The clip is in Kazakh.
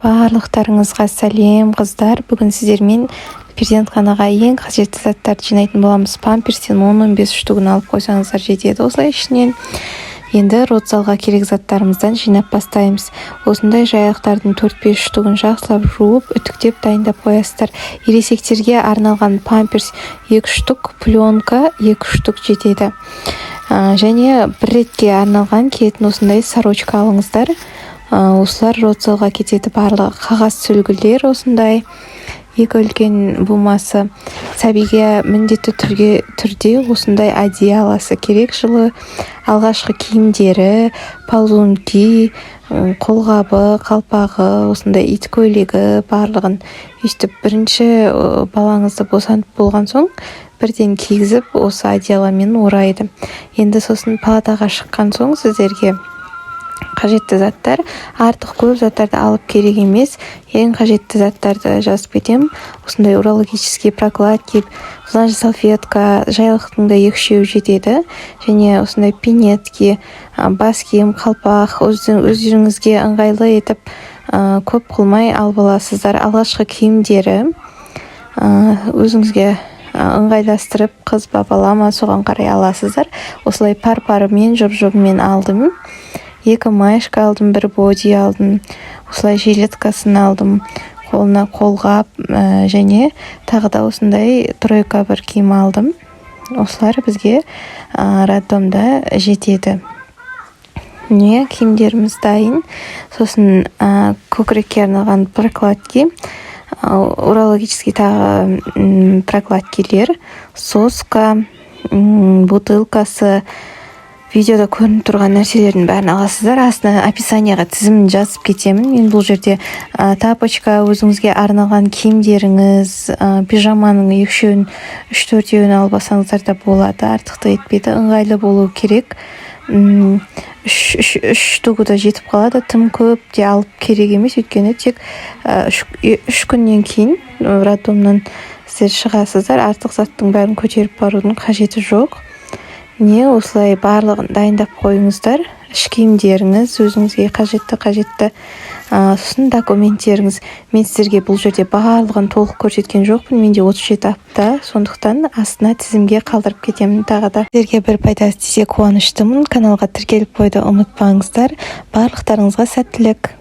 Барлықтарыңызға сәлем қыздар. Бүгін сіздермен перзентханаға ең қажетті заттарды жинайтын боламыз. Памперстен 10-15 штугын алып қойсаңыздар жетеді. Осылай ішінен енді родзалға керек заттарымыздан жинап бастаймыз. Осындай жайықтардың 4-5 штугын жақсылап жуып, үтіктеп дайындап қоясыздар. Ересектерге арналған памперс 2 штук, пленка 2 штук жетеді. Және бір ретке арналған келетін осындай сорочка алыңыздар. Осылар родзалға кетеді. Барлығы қағаз сүлгілер осындай 2 үлкен бумасы. Сәбиге міндетті түрде осындай одеялосы керек. Жылы алғашқы киімдері, ползунки, қолғабы, қалпағы, осындай ит көйлегі барлығын өйстіп бірінші балаңызды босанып болған соң бірден кигізіп осы одеяломен орайды. Енді сосын палатаға шыққан соң сіздерге қажетті заттар, артық көп заттарды алып керек емес. Ең қажетті заттарды жазып кетем. Осындай урологический прокладки, фланж салфетка, жайлықтың да 2-3 жетеді. Және осындай пинетки, бас киім, қалпақ, өздеріңізге ыңғайлы етіп көп қылмай алып аласыздар. Алғашқы киімдері өзіңізге ыңғайластырып, қыз ба бала ма соған қарай аласыздар. Осылай пар-парымен, жұп-жұбымен алдым. 2 маешка алдым, 1 боди алдым. Осылай жилеткасын алдым. Қолына қолғап және тағы да осындай тройка бір киім алдым. Осылар бізге роддомда жетеді. Не, киімдеріміз дайын. Сосын көкірекке арналған прокладки, урологический тағы прокладкилер, соска, бутылкасы, видеода көрініп тұрған нәрселердің бәрін аласыздар. Астына описанияға тізімін жазып кетемін. Мен бұл жерде тапочка, өзіңізге арналған киімдеріңіз, пижаманың 2-3-4 алып алсаңыздар да болады. Артықты етпейді, ыңғайлы болу керек. 3 штугы да жетіп қалады. Тым көп те алып керек емес, өйткені тек 3 күннен кейін роддомнан сіздер шығасыздар. Артық заттың бәрін көтеріп барудың қажеті жоқ. Не, осылай барлығын дайындап қойыңыздар. Іш киімдеріңіз, өзіңізге қажетті сосын документтеріңіз. Мен сіздерге бұл жерде барлығын толық көрсеткен жоқпын. Менде 37 апта, сондықтан астына тізімге қалдырып кетемін тағы да. Сіздерге бір пайдасы тисе қуаныштымын. Каналға тіркеліп қойды ұмытпаңыздар. Барлықтарыңызға сәттілік.